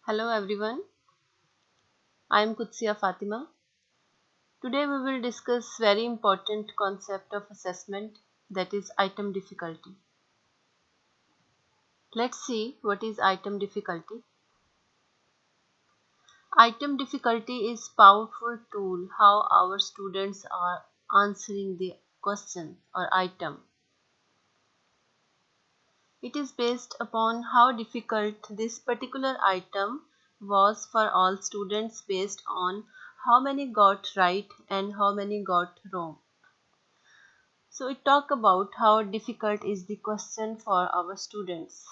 Hello everyone, I am Kutsia Fatima. Today we will discuss very important concept of assessment, that is item difficulty. Let's see what is item difficulty. Item difficulty is powerful tool how our students are answering the question or item. It is based upon how difficult this particular item was for all students based on how many got right and how many got wrong. So it talk about how difficult is the question for our students.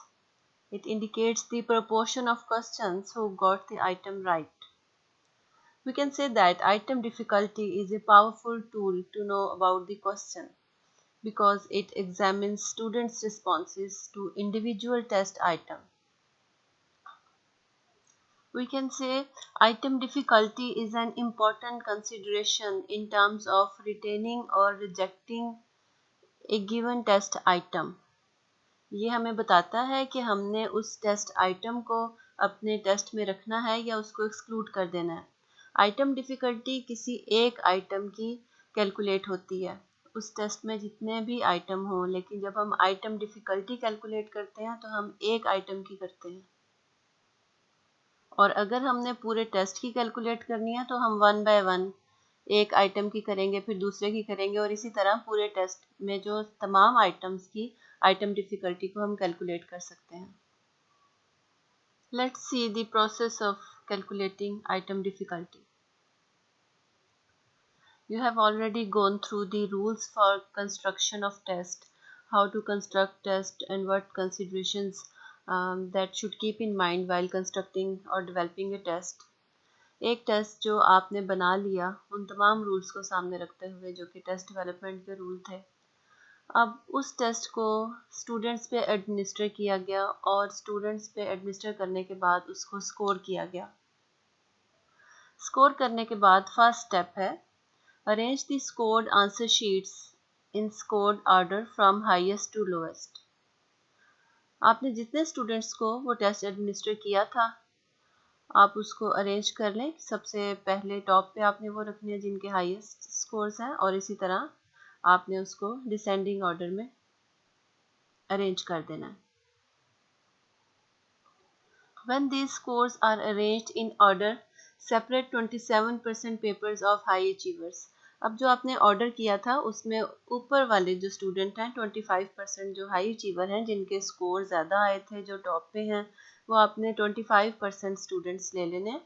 It indicates the proportion of questions who got the item right. We can say that item difficulty is a powerful tool to know about the question because it examines students' responses to individual test item. We can say item difficulty is an important consideration in terms of retaining or rejecting a given test item. ये हमें बताता है कि हमने उस test item को अपने test में रखना है या उसको एक्सक्लूड कर देना है। आइटम डिफ़िकल्टी किसी एक आइटम की कैलकुलेट होती है। उस टेस्ट में जितने भी आइटम हों, लेकिन जब हम आइटम डिफ़िकल्टी कैलकुलेट करते हैं तो हम एक आइटम की करते हैं, और अगर हमने पूरे टेस्ट की कैलकुलेट करनी है तो हम वन बाय वन एक आइटम की करेंगे, फिर दूसरे की करेंगे, और इसी तरह पूरे टेस्ट में जो तमाम आइटम्स की आइटम डिफ़िकल्टी को हम कैलकुलेट कर सकते हैं। Let's see the process of calculating item difficulty. You have already gone through the rules for construction of test, how to construct test and what considerations that should keep in mind while constructing or developing a test. एक test जो आपने बना लिया उन तमाम rules को सामने रखते हुए जो कि टेस्ट डेवलपमेंट के रूल थे। अब उस टेस्ट को स्टूडेंट्स पे एडमिनिस्टर किया गया और स्टूडेंट्स पे एडमिनिस्टर करने के बाद उसको स्कोर किया गया। स्कोर करने के बाद फर्स्ट स्टेप है arrange the scored answer sheets in scored order from highest to lowest. आपने जितने स्टूडेंट्स को वो टेस्ट एडमिनिस्टर किया था आप उसको अरेंज कर लें। सबसे पहले टॉप पे आपने वो रखने हैं जिनके हाईएस्ट स्कोर्स हैं, और इसी तरह आपने उसको डिसेंडिंग ऑर्डर में अरेंज कर देना है। When these scores are arranged in order, separate 27% papers of high achievers. अब जो आपने ऑर्डर किया था उसमें ऊपर वाले जो स्टूडेंट हैं 25% जो हाई अचीवर हैं जिनके स्कोर ज़्यादा आए थे, जो टॉप पे हैं, वो आपने 25% स्टूडेंट्स ले लेने हैं।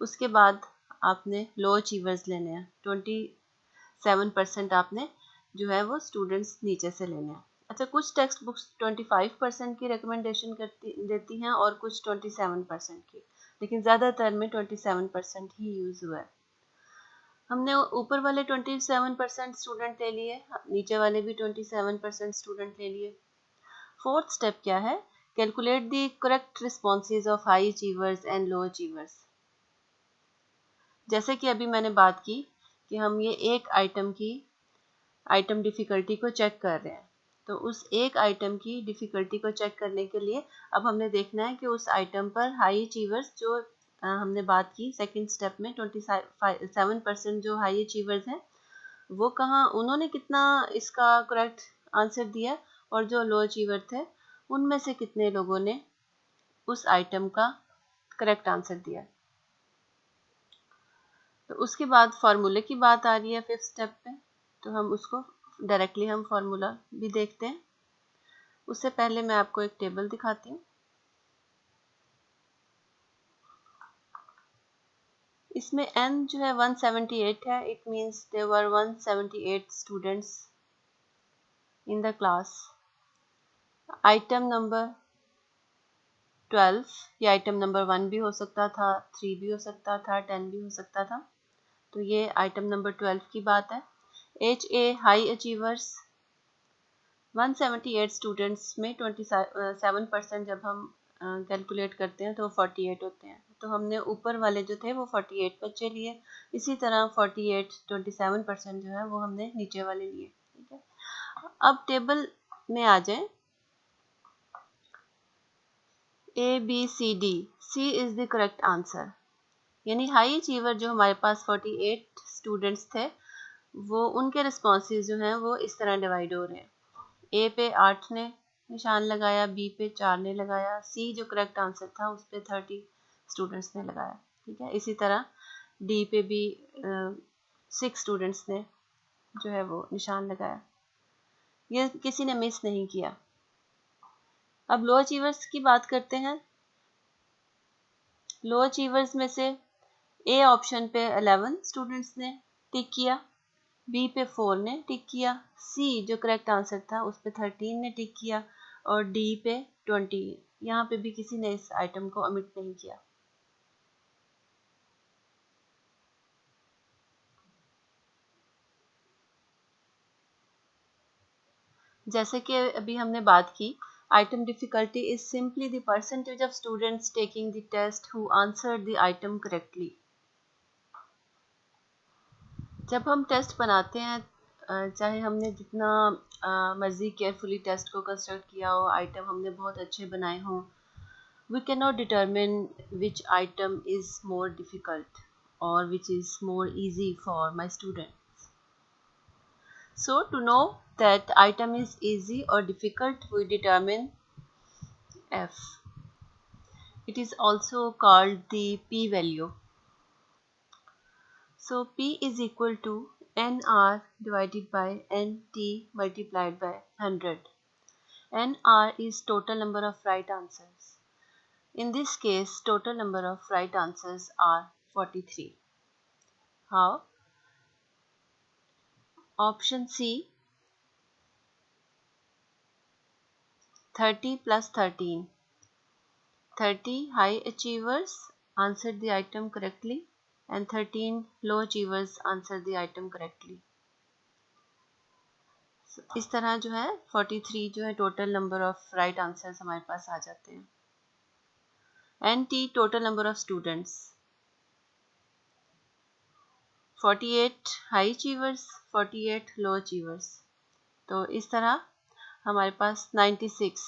उसके बाद आपने लो अचीवर्स लेने हैं, 27% आपने जो है वो स्टूडेंट्स नीचे से लेने हैं। अच्छा, कुछ टेक्स्ट बुक्स 25% की रिकमेंडेशन देती हैं और कुछ 27% की, लेकिन ज़्यादातर में 27% ही यूज़ हुआ है। हमने ऊपर वाले 27% स्टूडेंट ले लिए, नीचे वाले भी 27% स्टूडेंट ले लिए। फोर्थ स्टेप क्या है? Calculate the correct responses of high achievers and low achievers. जैसे कि अभी मैंने बात की कि हम ये एक आइटम की आइटम डिफ़िकल्टी को चेक कर रहे हैं, तो उस एक आइटम की डिफ़िकल्टी को चेक करने के लिए अब हमने देखना है कि उस आइटम पर हाई अचीवर्स जो हमने बात की सेकंड स्टेप में 27% जो हाई अचीवर्स हैं वो कहाँ, उन्होंने कितना इसका करेक्ट आंसर दिया, और जो लो अचीवर थे उनमें से कितने लोगों ने उस आइटम का करेक्ट आंसर दिया। तो उसके बाद फार्मूले की बात आ रही है फिफ्थ स्टेप पे, तो हम उसको डायरेक्टली हम फार्मूला भी देखते हैं। उससे पहले मैं आपको एक टेबल दिखाती हूँ। इसमें n जो है 178 है। It means there were 178 students in the class. Item number 12 या आइटम नंबर 1 भी हो सकता था, 3 भी हो सकता था, 10 भी हो सकता था। तो ये आइटम नंबर 12 की बात है। H A high achievers 178 students में 27% जब हम कैलकुलेट करते हैं तो 48 होते हैं। तो हमने ऊपर वाले जो थे वो 48 बच्चे लिए, इसी तरह 48 27% जो है वो हमने नीचे वाले लिए। ठीक है, अब टेबल में आ जाए। A, B, C, D. C is the correct answer. यानी हाई अचीवर जो हमारे पास 48 स्टूडेंट्स थे, वो उनके रिस्पॉन्सेज जो हैं वो इस तरह डिवाइड हो रहे हैं. ए पे 8 ने निशान लगाया, बी पे 4 ने लगाया, सी जो करेक्ट आंसर था उस पे 30 स्टूडेंट्स ने लगाया. ठीक है, इसी तरह डी पे भी 6 स्टूडेंट्स ने जो है वो निशान लगाया. ये किसी ने मिस नहीं किया. अब लो अचीवर्स की बात करते हैं. लो अचीवर्स में से ए ऑप्शन पे 11 स्टूडेंट्स ने टिक किया, बी पे 4 ने टिक किया, सी जो करेक्ट आंसर था उस पे 13 ने टिक किया और डी पे 20. यहाँ पे भी किसी ने इस आइटम को ओमिट नहीं किया. जैसे कि अभी हमने बात की, item difficulty is simply the percentage of students taking the test who answered the item correctly. जब हम टेस्ट बनाते हैं, चाहे हमने जितना मर्जी केयरफुली टेस्ट को कंस्ट्रक्ट किया हो, आइटम हमने बहुत अच्छे बनाए हों, we cannot determine which item is more difficult or which is more easy for my students. So to know that item is easy or difficult, we determine F. It is also called the p value. So P is equal to NR divided by NT multiplied by 100. NR is total number of right answers. In this case, total number of right answers are 43. How? Option C, 30 plus 13. 30 high achievers answered the item correctly and 13 low achievers answered the item correctly. इस तरह जो है 43 जो है total number of right answers हमारे पास आ जाते हैं. And T total number of students, 48 high achievers, 48 low achievers. तो इस तरह हमारे पास 96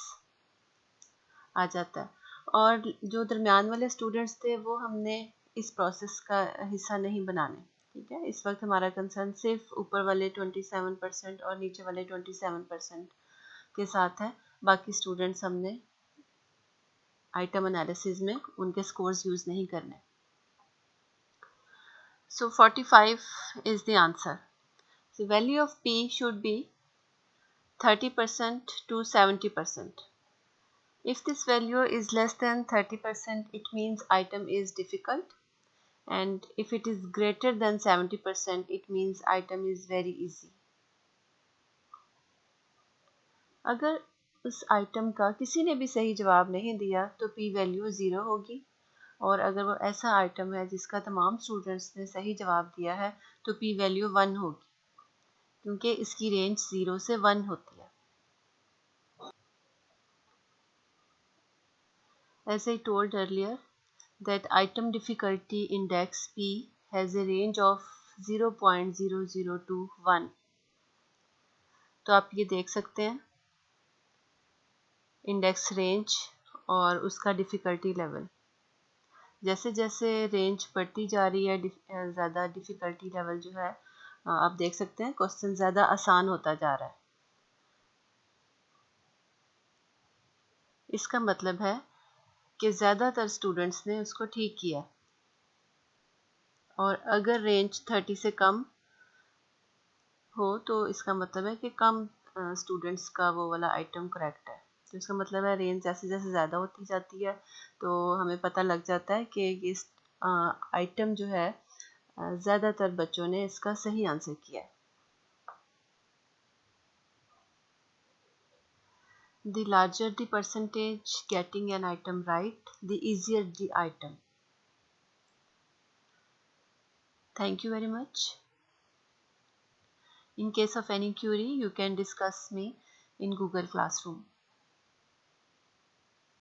आ जाता है. और जो दरमियान वाले स्टूडेंट्स थे वो हमने इस प्रोसेस का हिस्सा नहीं बनाने. ठीक है, इस वक्त हमारा कंसर्न सिर्फ ऊपर वाले 27% और नीचे वाले 27% के साथ है. बाकी स्टूडेंट्स हमने आइटम एनालिसिस में उनके स्कोर्स यूज़ नहीं करने. So 45 is the answer. So value of P should be 30% to 70%. If this value is less than 30%, it means item is difficult, and if it is greater than 70%, it means item is very easy. अगर उस item का किसी ने भी सही जवाब नहीं दिया तो P वैल्यू 0 होगी, और अगर वो ऐसा आइटम है जिसका तमाम स्टूडेंट्स ने सही जवाब दिया है तो P वैल्यू 1 होगी, क्योंकि इसकी रेंज 0 से 1 होती है. As I told earlier, that item difficulty index P has a range of 0.00 to 1. तो आप ये देख सकते हैं इंडेक्स रेंज और उसका डिफ़िकल्टी लेवल. जैसे जैसे रेंज बढ़ती जा रही है, ज़्यादा डिफ़िकल्टी लेवल जो है, आप देख सकते हैं क्वेश्चन ज़्यादा आसान होता जा रहा है. इसका मतलब है कि ज़्यादातर स्टूडेंट्स ने उसको ठीक किया, और अगर रेंज 30 से कम हो तो इसका मतलब है कि कम स्टूडेंट्स का वो वाला आइटम करेक्ट है. तो इसका मतलब है रेंज जैसे जैसे ज़्यादा होती जाती है तो हमें पता लग जाता है कि इस आइटम जो है ज़्यादातर बच्चों ने इसका सही आंसर किया है. The larger the percentage getting an item right, the easier the item. Thank you very much. In case of any query, you can discuss me in Google Classroom.